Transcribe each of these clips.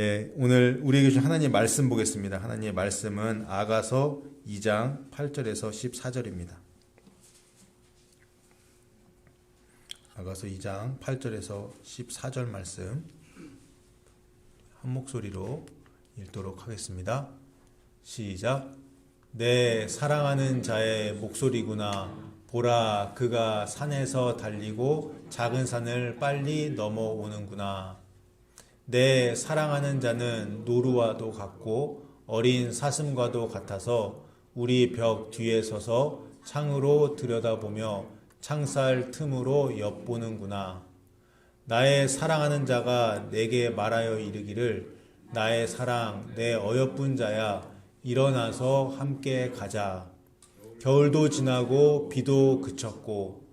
네, 오늘 우리에게 주신 하나님의 말씀 보겠습니다. 하나님의 말씀은 아가서 2장 8절에서 14절입니다. 아가서 2장 8절에서 14절 말씀 한 목소리로 읽도록 하겠습니다. 시작. 내 사랑하는 자의 목소리구나. 보라, 그가 산에서 달리고 작은 산을 빨리 넘어오는구나. 내 사랑하는 자는 노루와도 같고 어린 사슴과도 같아서 우리 벽 뒤에 서서 창으로 들여다보며 창살 틈으로 엿보는구나. 나의 사랑하는 자가 내게 말하여 이르기를 나의 사랑, 내 어여쁜 자야, 일어나서 함께 가자. 겨울도 지나고 비도 그쳤고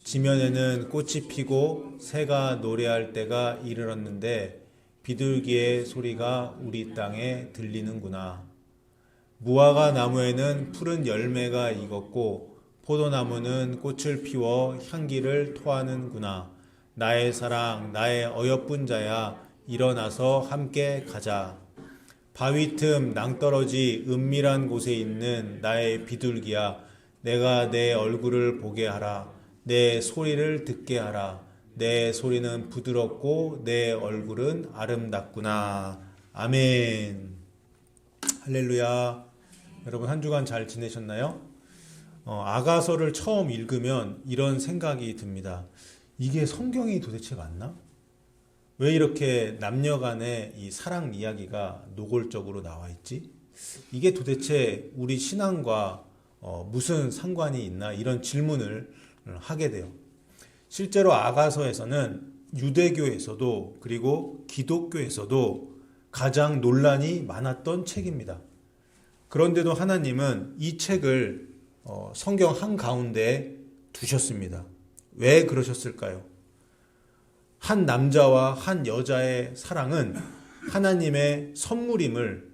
지면에는 꽃이 피고 새가 노래할 때가 이르렀는데 비둘기의 소리가 우리 땅에 들리는구나. 무화과 나무에는 푸른 열매가 익었고 포도나무는 꽃을 피워 향기를 토하는구나. 나의 사랑, 나의 어여쁜 자야, 일어나서 함께 가자. 바위 틈 낭떠러지 은밀한 곳에 있는 나의 비둘기야, 내가 내 얼굴을 보게 하라. 내 소리를 듣게 하라. 내 소리는 부드럽고 내 얼굴은 아름답구나. 아멘. 할렐루야. 여러분 한 주간 잘 지내셨나요? 아가서를 처음 읽으면 이런 생각이 듭니다. 이게 성경이 도대체 맞나? 왜 이렇게 남녀 간의 이 사랑 이야기가 노골적으로 나와 있지? 이게 도대체 우리 신앙과 무슨 상관이 있나? 이런 질문을 하게 돼요. 실제로 아가서에서는 유대교에서도 그리고 기독교에서도 가장 논란이 많았던 책입니다. 그런데도 하나님은 이 책을 성경 한가운데에 두셨습니다. 왜 그러셨을까요? 한 남자와 한 여자의 사랑은 하나님의 선물임을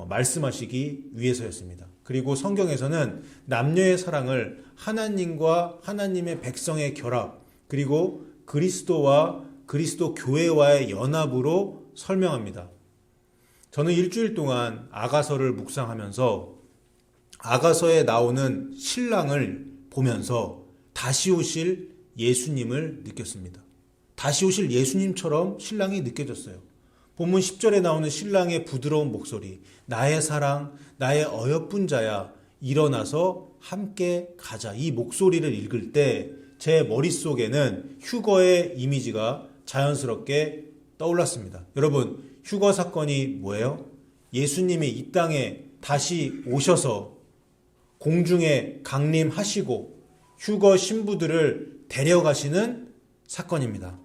말씀하시기 위해서였습니다. 그리고 성경에서는 남녀의 사랑을 하나님과 하나님의 백성의 결합, 그리고 그리스도와 그리스도 교회와의 연합으로 설명합니다. 저는 일주일 동안 아가서를 묵상하면서 아가서에 나오는 신랑을 보면서 다시 오실 예수님을 느꼈습니다. 다시 오실 예수님처럼 신랑이 느껴졌어요. 본문 10절에 나오는 신랑의 부드러운 목소리, 나의 사랑, 나의 어여쁜 자야, 일어나서 함께 가자. 이 목소리를 읽을 때 제 머릿속에는 휴거의 이미지가 자연스럽게 떠올랐습니다. 여러분, 휴거 사건이 뭐예요? 예수님이 이 땅에 다시 오셔서 공중에 강림하시고 휴거 신부들을 데려가시는 사건입니다.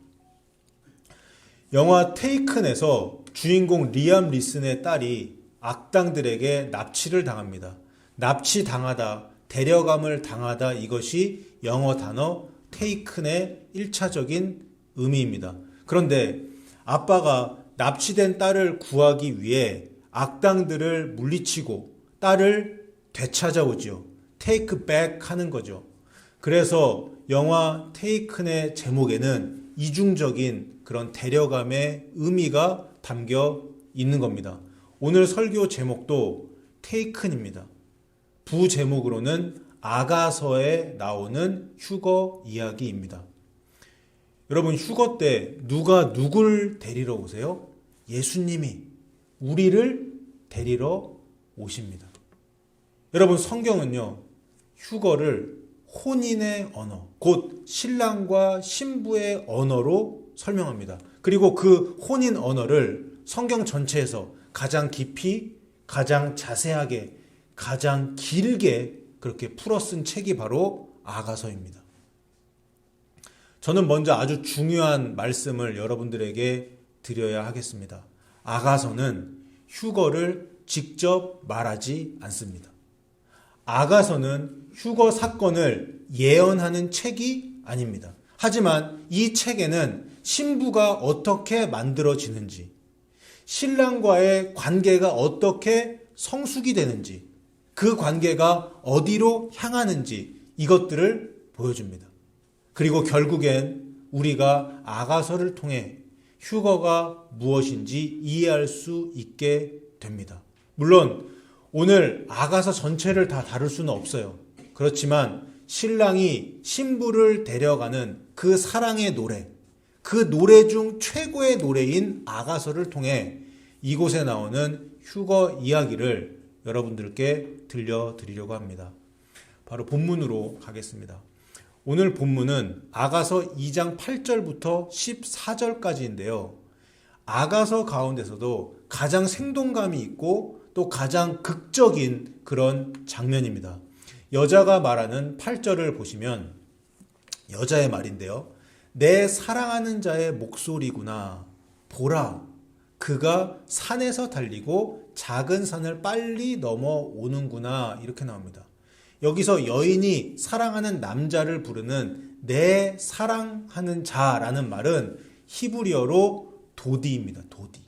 영화 테이큰에서 주인공 리암 리슨의 딸이 악당들에게 납치를 당합니다. 납치당하다, 데려감을 당하다, 이것이 영어 단어 테이큰의 1차적인 의미입니다. 그런데 아빠가 납치된 딸을 구하기 위해 악당들을 물리치고 딸을 되찾아오죠. 테이크 백 하는 거죠. 그래서 영화 테이큰의 제목에는 이중적인 그런 데려감의 의미가 담겨 있는 겁니다. 오늘 설교 제목도 테이큰입니다. 부제목으로는 아가서에 나오는 휴거 이야기입니다. 여러분, 휴거 때 누가 누굴 데리러 오세요? 예수님이 우리를 데리러 오십니다. 여러분, 성경은요, 휴거를 혼인의 언어, 곧 신랑과 신부의 언어로 설명합니다. 그리고 그 혼인 언어를 성경 전체에서 가장 깊이, 가장 자세하게, 가장 길게 그렇게 풀어 쓴 책이 바로 아가서입니다. 저는 먼저 아주 중요한 말씀을 여러분들에게 드려야 하겠습니다. 아가서는 휴거를 직접 말하지 않습니다. 아가서는 휴거 사건을 예언하는 책이 아닙니다. 하지만 이 책에는 신부가 어떻게 만들어지는지, 신랑과의 관계가 어떻게 성숙이 되는지, 그 관계가 어디로 향하는지 이것들을 보여줍니다. 그리고 결국엔 우리가 아가서를 통해 휴거가 무엇인지 이해할 수 있게 됩니다. 물론 오늘 아가서 전체를 다 다룰 수는 없어요. 그렇지만 신랑이 신부를 데려가는 그 사랑의 노래, 그 노래 중 최고의 노래인 아가서를 통해 이곳에 나오는 휴거 이야기를 여러분들께 들려드리려고 합니다. 바로 본문으로 가겠습니다. 오늘 본문은 아가서 2장 8절부터 14절까지인데요. 아가서 가운데서도 가장 생동감이 있고 또 가장 극적인 그런 장면입니다. 여자가 말하는 8절을 보시면 여자의 말인데요. 내 사랑하는 자의 목소리구나. 보라, 그가 산에서 달리고 작은 산을 빨리 넘어오는구나. 이렇게 나옵니다. 여기서 여인이 사랑하는 남자를 부르는 내 사랑하는 자라는 말은 히브리어로 도디입니다. 도디.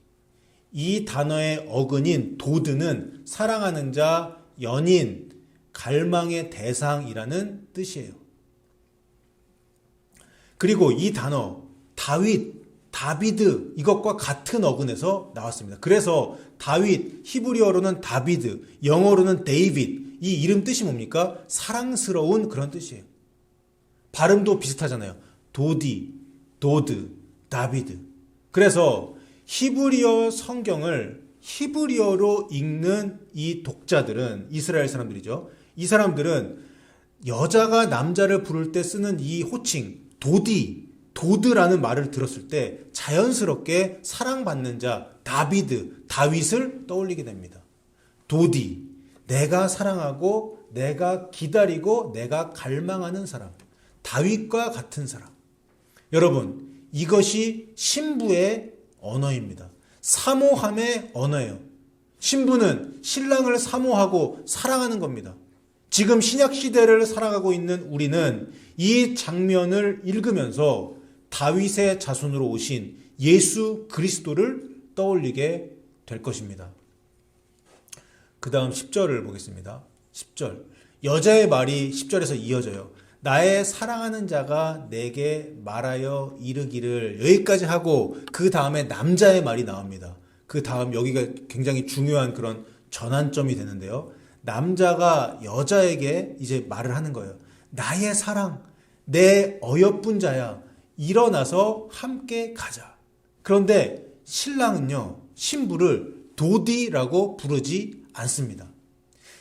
이 단어의 어근인 도드는 사랑하는 자, 연인, 갈망의 대상이라는 뜻이에요. 그리고 이 단어 다윗, 다비드 이것과 같은 어근에서 나왔습니다. 그래서 다윗, 히브리어로는 다비드, 영어로는 데이빗, 이 이름 뜻이 뭡니까? 사랑스러운 그런 뜻이에요. 발음도 비슷하잖아요. 도디, 도드, 다비드. 그래서 히브리어 성경을 히브리어로 읽는 이 독자들은 이스라엘 사람들이죠. 이 사람들은 여자가 남자를 부를 때 쓰는 이 호칭 도디, 도드라는 말을 들었을 때 자연스럽게 사랑받는 자 다비드, 다윗을 떠올리게 됩니다. 도디, 내가 사랑하고 내가 기다리고 내가 갈망하는 사람, 다윗과 같은 사람. 여러분, 이것이 신부의 언어입니다. 사모함의 언어예요. 신부는 신랑을 사모하고 사랑하는 겁니다. 지금 신약 시대를 살아가고 있는 우리는 이 장면을 읽으면서 다윗의 자손으로 오신 예수 그리스도를 떠올리게 될 것입니다. 그 다음 10절을 보겠습니다. 10절. 여자의 말이 10절에서 이어져요. 나의 사랑하는 자가 내게 말하여 이르기를, 여기까지 하고 그 다음에 남자의 말이 나옵니다. 그 다음 여기가 굉장히 중요한 그런 전환점이 되는데요. 남자가 여자에게 이제 말을 하는 거예요. 나의 사랑, 내 어여쁜 자야, 일어나서 함께 가자. 그런데 신랑은요, 신부를 도디라고 부르지 않습니다.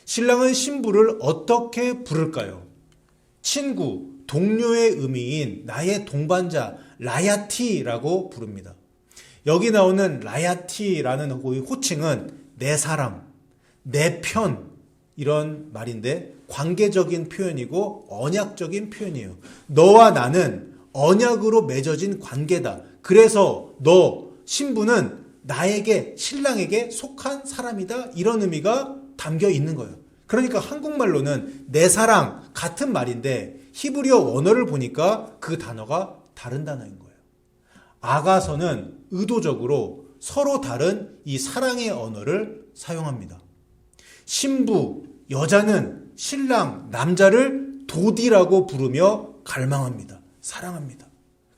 신랑은 신부를 어떻게 부를까요? 친구, 동료의 의미인 나의 동반자, 라야티라고 부릅니다. 여기 나오는 라야티라는 호칭은 내 사람, 내 편, 이런 말인데 관계적인 표현이고 언약적인 표현이에요. 너와 나는 언약으로 맺어진 관계다. 그래서 너, 신부는 나에게, 신랑에게 속한 사람이다. 이런 의미가 담겨 있는 거예요. 그러니까 한국말로는 내 사랑 같은 말인데 히브리어 원어를 보니까 그 단어가 다른 단어인 거예요. 아가서는 의도적으로 서로 다른 이 사랑의 언어를 사용합니다. 신부, 여자는 신랑, 남자를 도디라고 부르며 갈망합니다. 사랑합니다.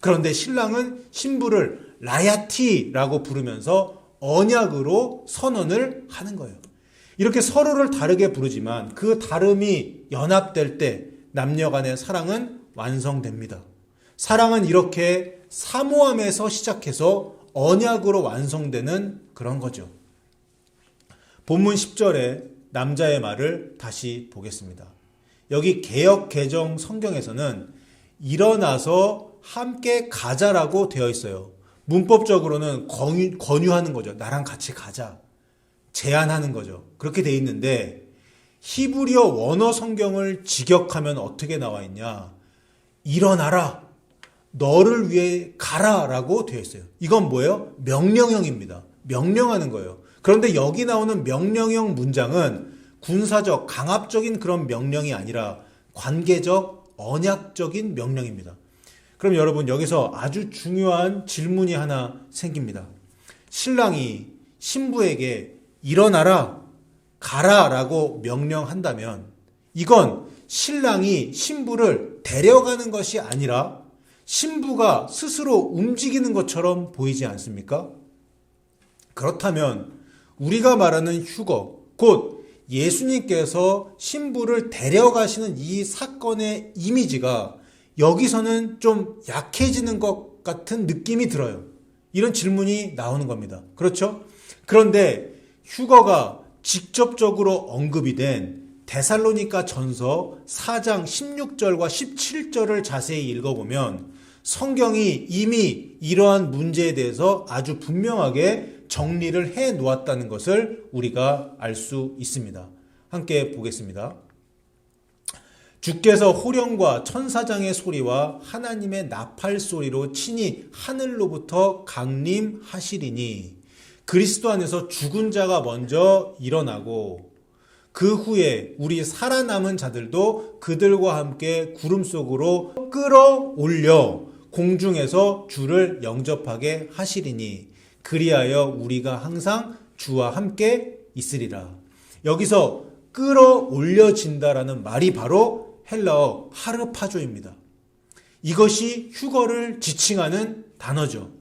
그런데 신랑은 신부를 라야티라고 부르면서 언약으로 선언을 하는 거예요. 이렇게 서로를 다르게 부르지만 그 다름이 연합될 때 남녀 간의 사랑은 완성됩니다. 사랑은 이렇게 사모함에서 시작해서 언약으로 완성되는 그런 거죠. 본문 10절에 남자의 말을 다시 보겠습니다. 여기 개역 개정 성경에서는 일어나서 함께 가자라고 되어 있어요. 문법적으로는 권유하는 거죠. 나랑 같이 가자. 제안하는 거죠. 그렇게 돼 있는데 히브리어 원어 성경을 직역하면 어떻게 나와 있냐? 일어나라. 너를 위해 가라라고 되어 있어요. 이건 뭐예요? 명령형입니다. 명령하는 거예요. 그런데 여기 나오는 명령형 문장은 군사적, 강압적인 그런 명령이 아니라 관계적, 언약적인 명령입니다. 그럼 여러분 여기서 아주 중요한 질문이 하나 생깁니다. 신랑이 신부에게 일어나라, 가라라고 명령한다면 이건 신랑이 신부를 데려가는 것이 아니라 신부가 스스로 움직이는 것처럼 보이지 않습니까? 그렇다면 우리가 말하는 휴거, 곧 예수님께서 신부를 데려가시는 이 사건의 이미지가 여기서는 좀 약해지는 것 같은 느낌이 들어요. 이런 질문이 나오는 겁니다. 그렇죠? 그런데 휴거가 직접적으로 언급이 된 데살로니가 전서 4장 16절과 17절을 자세히 읽어보면 성경이 이미 이러한 문제에 대해서 아주 분명하게 정리를 해 놓았다는 것을 우리가 알 수 있습니다. 함께 보겠습니다. 주께서 호령과 천사장의 소리와 하나님의 나팔 소리로 친히 하늘로부터 강림하시리니 그리스도 안에서 죽은 자가 먼저 일어나고 그 후에 우리 살아남은 자들도 그들과 함께 구름 속으로 끌어올려 공중에서 주를 영접하게 하시리니 그리하여 우리가 항상 주와 함께 있으리라. 여기서 끌어올려진다라는 말이 바로 헬라어 하르파조입니다. 이것이 휴거를 지칭하는 단어죠.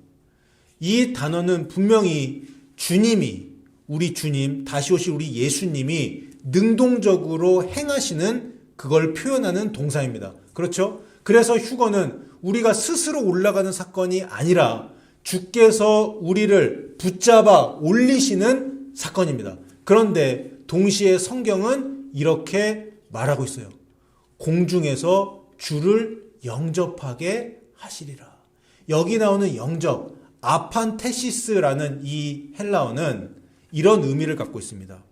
이 단어는 분명히 주님이, 우리 주님, 다시 오실 우리 예수님이 능동적으로 행하시는 그걸 표현하는 동사입니다. 그렇죠? 그래서 휴거는 우리가 스스로 올라가는 사건이 아니라 주께서 우리를 붙잡아 올리시는 사건입니다. 그런데 동시에 성경은 이렇게 말하고 있어요. 공중에서 주를 영접하게 하시리라. 여기 나오는 영접, 아판테시스라는 이 헬라어는 이런 의미를 갖고 있습니다.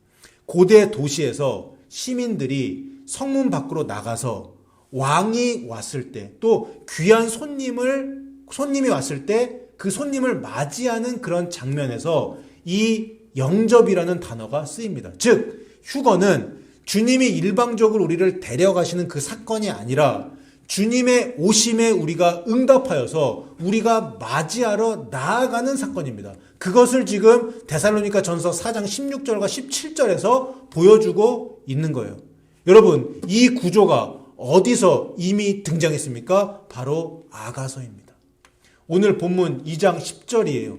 고대 도시에서 시민들이 성문 밖으로 나가서 왕이 왔을 때, 또 귀한 손님이 왔을 때 그 손님을 맞이하는 그런 장면에서 이 영접이라는 단어가 쓰입니다. 즉, 휴거는 주님이 일방적으로 우리를 데려가시는 그 사건이 아니라 주님의 오심에 우리가 응답하여서 우리가 맞이하러 나아가는 사건입니다. 그것을 지금 데살로니가 전서 4장 16절과 17절에서 보여주고 있는 거예요. 여러분, 이 구조가 어디서 이미 등장했습니까? 바로 아가서입니다. 오늘 본문 2장 10절이에요.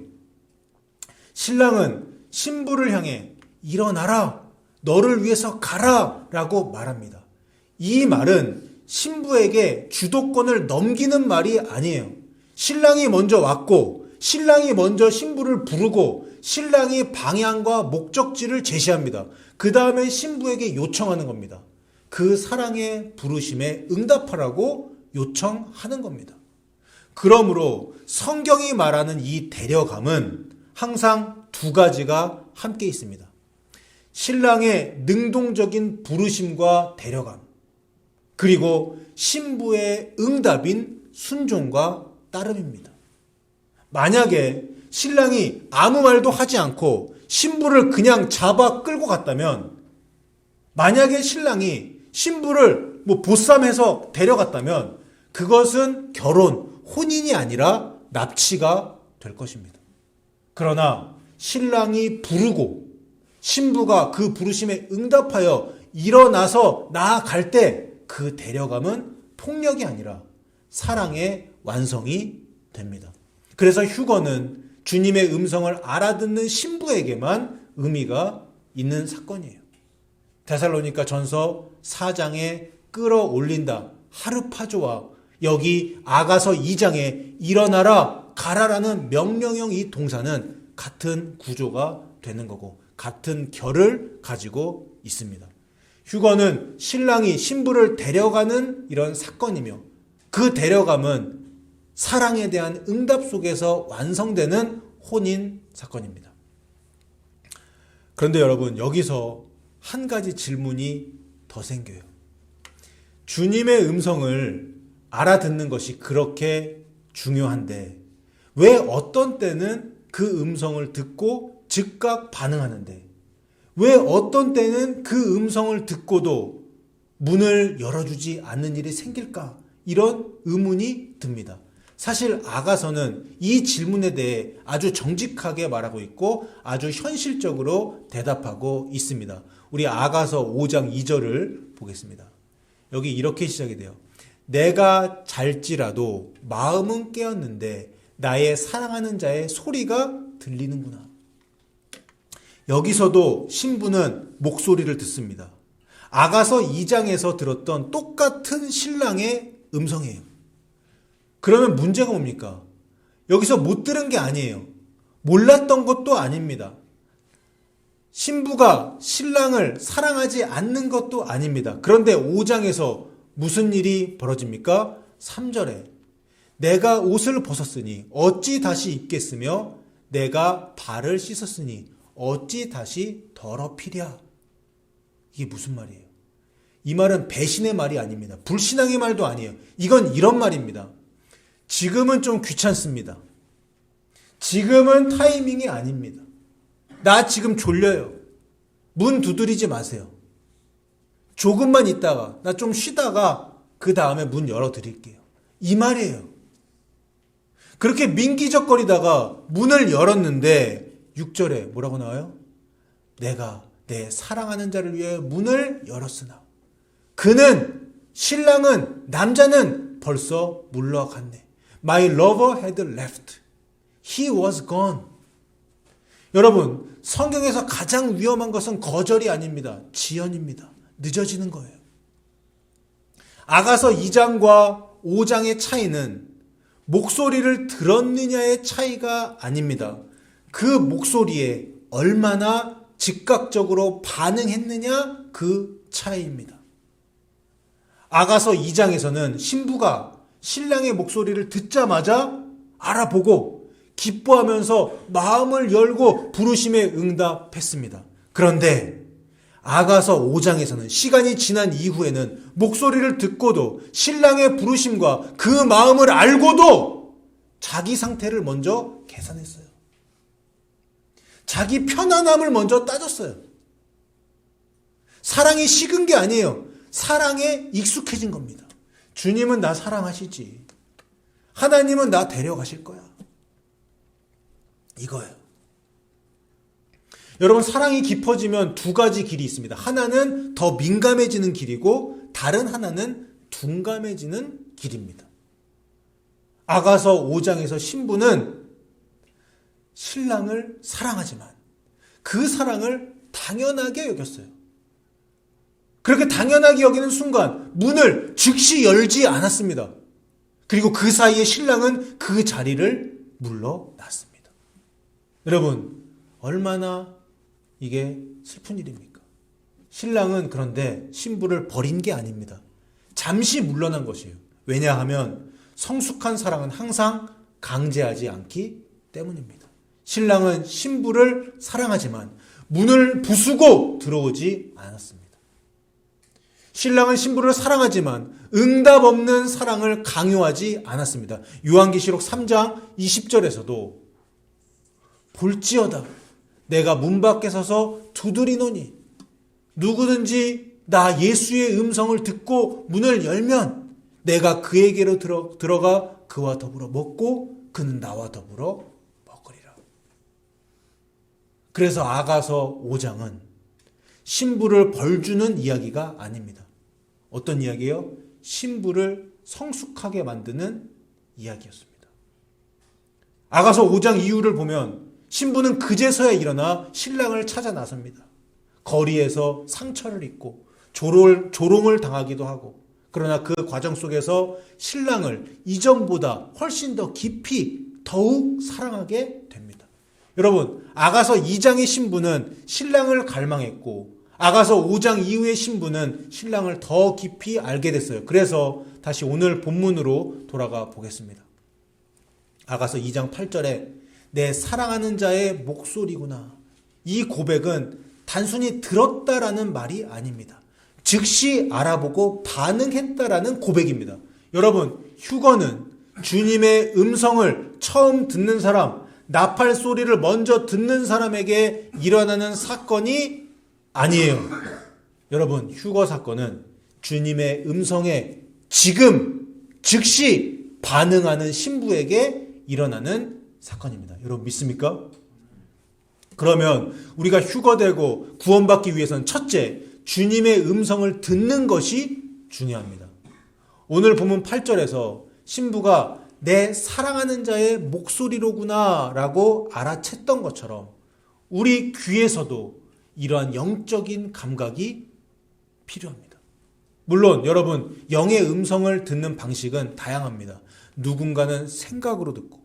신랑은 신부를 향해 일어나라, 너를 위해서 가라 라고 말합니다. 이 말은 신부에게 주도권을 넘기는 말이 아니에요. 신랑이 먼저 왔고 신랑이 먼저 신부를 부르고 신랑이 방향과 목적지를 제시합니다. 그 다음에 신부에게 요청하는 겁니다. 그 사랑의 부르심에 응답하라고 요청하는 겁니다. 그러므로 성경이 말하는 이 데려감은 항상 두 가지가 함께 있습니다. 신랑의 능동적인 부르심과 데려감, 그리고 신부의 응답인 순종과 따름입니다. 만약에 신랑이 아무 말도 하지 않고 신부를 그냥 잡아 끌고 갔다면, 만약에 신랑이 신부를 보쌈해서 데려갔다면 그것은 결혼, 혼인이 아니라 납치가 될 것입니다. 그러나 신랑이 부르고 신부가 그 부르심에 응답하여 일어나서 나아갈 때 그 데려감은 폭력이 아니라 사랑의 완성이 됩니다. 그래서 휴거는 주님의 음성을 알아듣는 신부에게만 의미가 있는 사건이에요. 데살로니가 전서 4장에 끌어올린다, 하르파조와 여기 아가서 2장에 일어나라, 가라라는 명령형 이 동사는 같은 구조가 되는 거고 같은 결을 가지고 있습니다. 휴거는 신랑이 신부를 데려가는 이런 사건이며 그 데려감은 사랑에 대한 응답 속에서 완성되는 혼인 사건입니다. 그런데 여러분, 여기서 한 가지 질문이 더 생겨요. 주님의 음성을 알아듣는 것이 그렇게 중요한데 왜 어떤 때는 그 음성을 듣고 즉각 반응하는데 왜 어떤 때는 그 음성을 듣고도 문을 열어주지 않는 일이 생길까? 이런 의문이 듭니다. 사실 아가서는 이 질문에 대해 아주 정직하게 말하고 있고 아주 현실적으로 대답하고 있습니다. 우리 아가서 5장 2절을 보겠습니다. 여기 이렇게 시작이 돼요. 내가 잘지라도 마음은 깨었는데 나의 사랑하는 자의 소리가 들리는구나. 여기서도 신부는 목소리를 듣습니다. 아가서 2장에서 들었던 똑같은 신랑의 음성이에요. 그러면 문제가 뭡니까? 여기서 못 들은 게 아니에요. 몰랐던 것도 아닙니다. 신부가 신랑을 사랑하지 않는 것도 아닙니다. 그런데 5장에서 무슨 일이 벌어집니까? 3절에 내가 옷을 벗었으니 어찌 다시 입겠으며 내가 발을 씻었으니 어찌 다시 더럽히랴. 이게 무슨 말이에요? 이 말은 배신의 말이 아닙니다. 불신앙의 말도 아니에요. 이건 이런 말입니다. 지금은 좀 귀찮습니다. 지금은 타이밍이 아닙니다. 나 지금 졸려요. 문 두드리지 마세요. 조금만 있다가, 나 좀 쉬다가 그 다음에 문 열어드릴게요. 이 말이에요. 그렇게 민기적거리다가 문을 열었는데 6절에 뭐라고 나와요? 내가 내 사랑하는 자를 위해 문을 열었으나 그는, 신랑은, 남자는 벌써 물러갔네. My lover had left. He was gone. 여러분, 성경에서 가장 위험한 것은 거절이 아닙니다. 지연입니다. 늦어지는 거예요. 아가서 2장과 5장의 차이는 목소리를 들었느냐의 차이가 아닙니다. 그 목소리에 얼마나 즉각적으로 반응했느냐 그 차이입니다. 아가서 2장에서는 신부가 신랑의 목소리를 듣자마자 알아보고 기뻐하면서 마음을 열고 부르심에 응답했습니다. 그런데 아가서 5장에서는 시간이 지난 이후에는 목소리를 듣고도 신랑의 부르심과 그 마음을 알고도 자기 상태를 먼저 계산했어요. 자기 편안함을 먼저 따졌어요. 사랑이 식은 게 아니에요. 사랑에 익숙해진 겁니다. 주님은 나 사랑하시지. 하나님은 나 데려가실 거야. 이거예요. 여러분, 사랑이 깊어지면 두 가지 길이 있습니다. 하나는 더 민감해지는 길이고 다른 하나는 둔감해지는 길입니다. 아가서 5장에서 신부는 신랑을 사랑하지만 그 사랑을 당연하게 여겼어요. 그렇게 당연하게 여기는 순간 문을 즉시 열지 않았습니다. 그리고 그 사이에 신랑은 그 자리를 물러났습니다. 여러분, 얼마나 이게 슬픈 일입니까? 신랑은 그런데 신부를 버린 게 아닙니다. 잠시 물러난 것이에요. 왜냐하면 성숙한 사랑은 항상 강제하지 않기 때문입니다. 신랑은 신부를 사랑하지만 문을 부수고 들어오지 않았습니다. 신랑은 신부를 사랑하지만 응답 없는 사랑을 강요하지 않았습니다. 요한계시록 3장 20절에서도 볼지어다 내가 문 밖에 서서 두드리노니 누구든지 나 예수의 음성을 듣고 문을 열면 내가 그에게로 들어가 그와 더불어 먹고 그는 나와 더불어 먹으리라. 그래서 아가서 5장은 신부를 벌주는 이야기가 아닙니다. 어떤 이야기예요? 신부를 성숙하게 만드는 이야기였습니다. 아가서 5장 이후를 보면 신부는 그제서야 일어나 신랑을 찾아 나섭니다. 거리에서 상처를 입고 조롱을 당하기도 하고, 그러나 그 과정 속에서 신랑을 이전보다 훨씬 더 깊이 더욱 사랑하게 됩니다. 여러분, 아가서 2장의 신부는 신랑을 갈망했고 아가서 5장 이후의 신부는 신랑을 더 깊이 알게 됐어요. 그래서 다시 오늘 본문으로 돌아가 보겠습니다. 아가서 2장 8절에 내 사랑하는 자의 목소리구나. 이 고백은 단순히 들었다라는 말이 아닙니다. 즉시 알아보고 반응했다라는 고백입니다. 여러분, 휴거는 주님의 음성을 처음 듣는 사람, 나팔 소리를 먼저 듣는 사람에게 일어나는 사건이 아니에요. 여러분, 휴거 사건은 주님의 음성에 지금 즉시 반응하는 신부에게 일어나는 사건입니다. 여러분 믿습니까? 그러면 우리가 휴거되고 구원받기 위해서는 첫째, 주님의 음성을 듣는 것이 중요합니다. 오늘 본문 8절에서 신부가 내 사랑하는 자의 목소리로구나 라고 알아챘던 것처럼 우리 귀에서도 이러한 영적인 감각이 필요합니다. 물론 여러분, 영의 음성을 듣는 방식은 다양합니다. 누군가는 생각으로 듣고,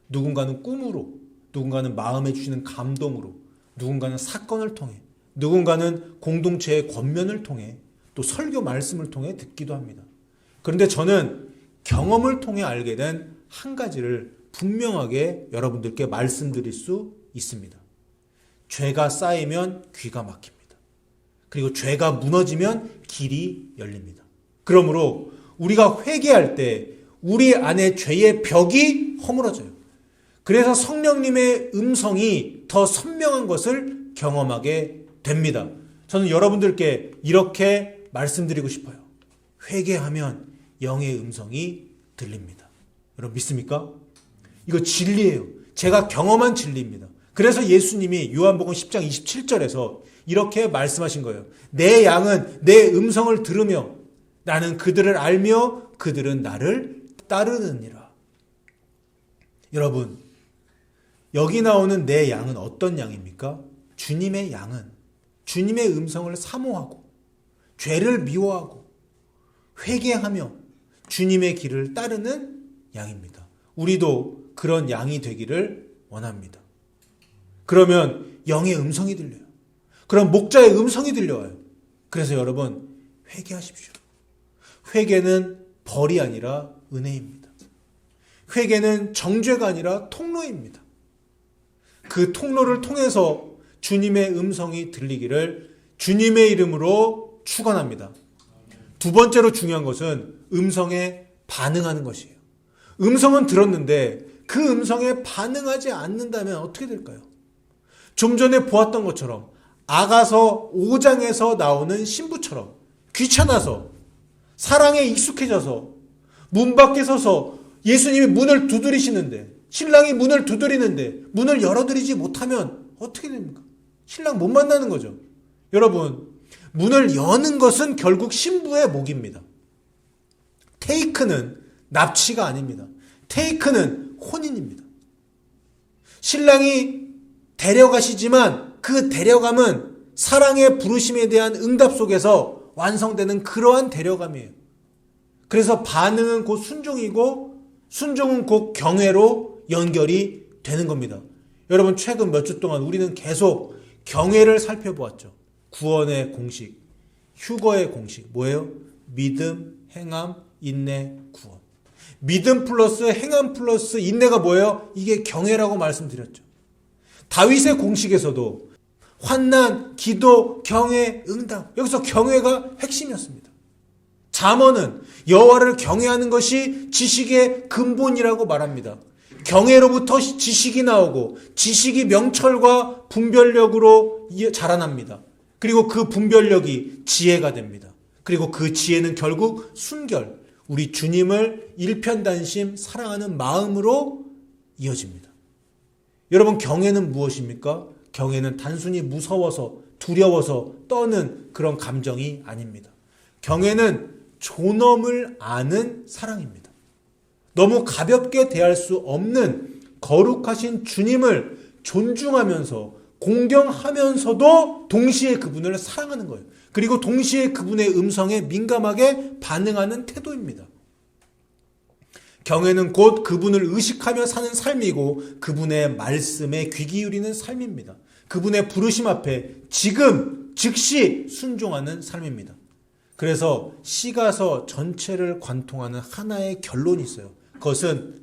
누군가는 꿈으로, 누군가는 마음에 주시는 감동으로, 누군가는 사건을 통해, 누군가는 공동체의 권면을 통해, 또 설교 말씀을 통해 듣기도 합니다. 그런데 저는 경험을 통해 알게 된 한 가지를 분명하게 여러분들께 말씀드릴 수 있습니다. 죄가 쌓이면 귀가 막힙니다. 그리고 죄가 무너지면 길이 열립니다. 그러므로 우리가 회개할 때 우리 안에 죄의 벽이 허물어져요. 그래서 성령님의 음성이 더 선명한 것을 경험하게 됩니다. 저는 여러분들께 이렇게 말씀드리고 싶어요. 회개하면 영의 음성이 들립니다. 여러분 믿습니까? 이거 진리예요. 제가 경험한 진리입니다. 그래서 예수님이 요한복음 10장 27절에서 이렇게 말씀하신 거예요. 내 양은 내 음성을 들으며 나는 그들을 알며 그들은 나를 따르느니라. 여러분, 여기 나오는 내 양은 어떤 양입니까? 주님의 양은 주님의 음성을 사모하고 죄를 미워하고 회개하며 주님의 길을 따르는 양입니다. 우리도 그런 양이 되기를 원합니다. 그러면 영의 음성이 들려요. 그럼 목자의 음성이 들려와요. 그래서 여러분 회개하십시오. 회개는 벌이 아니라 은혜입니다. 회개는 정죄가 아니라 통로입니다. 그 통로를 통해서 주님의 음성이 들리기를 주님의 이름으로 축원합니다. 두 번째로 중요한 것은 음성에 반응하는 것이에요. 음성은 들었는데 그 음성에 반응하지 않는다면 어떻게 될까요? 좀 전에 보았던 것처럼 아가서 5장에서 나오는 신부처럼 귀찮아서 사랑에 익숙해져서 문 밖에 서서 예수님이 문을 두드리시는데 신랑이 문을 두드리는데 문을 열어드리지 못하면 어떻게 됩니까? 신랑 못 만나는 거죠. 여러분, 문을 여는 것은 결국 신부의 목입니다. 테이크는 납치가 아닙니다. 테이크는 혼인입니다. 신랑이 데려가시지만 그 데려감은 사랑의 부르심에 대한 응답 속에서 완성되는 그러한 데려감이에요. 그래서 반응은 곧 순종이고 순종은 곧 경외로 연결이 되는 겁니다. 여러분, 최근 몇 주 동안 우리는 계속 경외를 살펴보았죠. 구원의 공식, 휴거의 공식 뭐예요? 믿음, 행함, 인내, 구원. 믿음 플러스 행함 플러스 인내가 뭐예요? 이게 경외라고 말씀드렸죠. 다윗의 공식에서도 환난, 기도, 경외, 응답. 여기서 경외가 핵심이었습니다. 잠언은 여호와를 경외하는 것이 지식의 근본이라고 말합니다. 경외로부터 지식이 나오고 지식이 명철과 분별력으로 자라납니다. 그리고 그 분별력이 지혜가 됩니다. 그리고 그 지혜는 결국 순결, 우리 주님을 일편단심 사랑하는 마음으로 이어집니다. 여러분, 경외는 무엇입니까? 경외는 단순히 무서워서 두려워서 떠는 그런 감정이 아닙니다. 경외는 존엄을 아는 사랑입니다. 너무 가볍게 대할 수 없는 거룩하신 주님을 존중하면서 공경하면서도 동시에 그분을 사랑하는 거예요. 그리고 동시에 그분의 음성에 민감하게 반응하는 태도입니다. 경외는 곧 그분을 의식하며 사는 삶이고 그분의 말씀에 귀 기울이는 삶입니다. 그분의 부르심 앞에 지금 즉시 순종하는 삶입니다. 그래서 시가서 전체를 관통하는 하나의 결론이 있어요. 그것은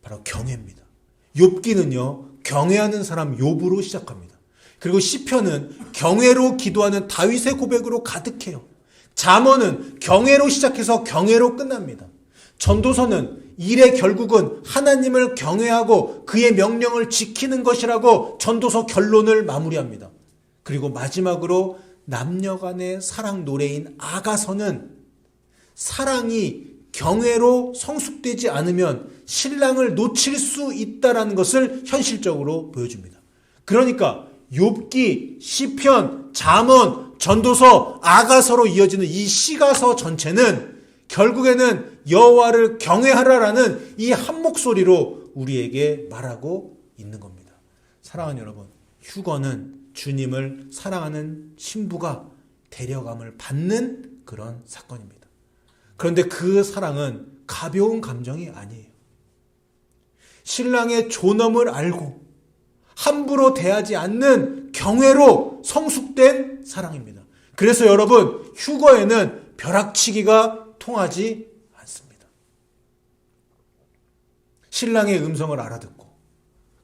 바로 경외입니다. 욥기는요, 경외하는 사람 욥으로 시작합니다. 그리고 시편은 경외로 기도하는 다윗의 고백으로 가득해요. 잠언은 경외로 시작해서 경외로 끝납니다. 전도서는 일의 결국은 하나님을 경외하고 그의 명령을 지키는 것이라고 전도서 결론을 마무리합니다. 그리고 마지막으로 남녀간의 사랑 노래인 아가서는 사랑이 경외로 성숙되지 않으면 신랑을 놓칠 수 있다는 것을 현실적으로 보여줍니다. 그러니까 욥기, 시편, 잠언, 전도서, 아가서로 이어지는 이 시가서 전체는 결국에는 여호와를 경외하라라는 이 한 목소리로 우리에게 말하고 있는 겁니다. 사랑하는 여러분, 휴거는 주님을 사랑하는 신부가 데려감을 받는 그런 사건입니다. 그런데 그 사랑은 가벼운 감정이 아니에요. 신랑의 존엄을 알고 함부로 대하지 않는 경외로 성숙된 사랑입니다. 그래서 여러분, 휴거에는 벼락치기가 통하지 않습니다. 신랑의 음성을 알아듣고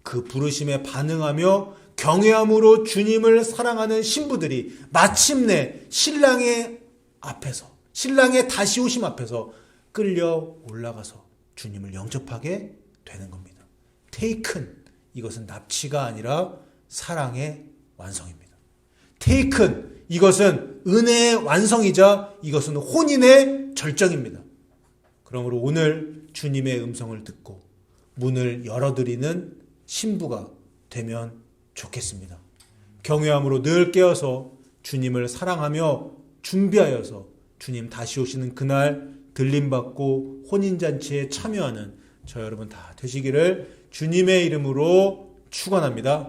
그 부르심에 반응하며 경외함으로 주님을 사랑하는 신부들이 마침내 신랑의 앞에서, 신랑의 다시 오심 앞에서 끌려 올라가서 주님을 영접하게 되는 겁니다. 테이큰, 이것은 납치가 아니라 사랑의 완성입니다. 테이큰, 이것은 은혜의 완성이자 이것은 혼인의 절정입니다. 그러므로 오늘 주님의 음성을 듣고 문을 열어드리는 신부가 되면 좋겠습니다. 경외함으로 늘 깨어서 주님을 사랑하며 준비하여서 주님 다시 오시는 그날 들림받고 혼인잔치에 참여하는 저 여러분 다 되시기를 주님의 이름으로 축원합니다.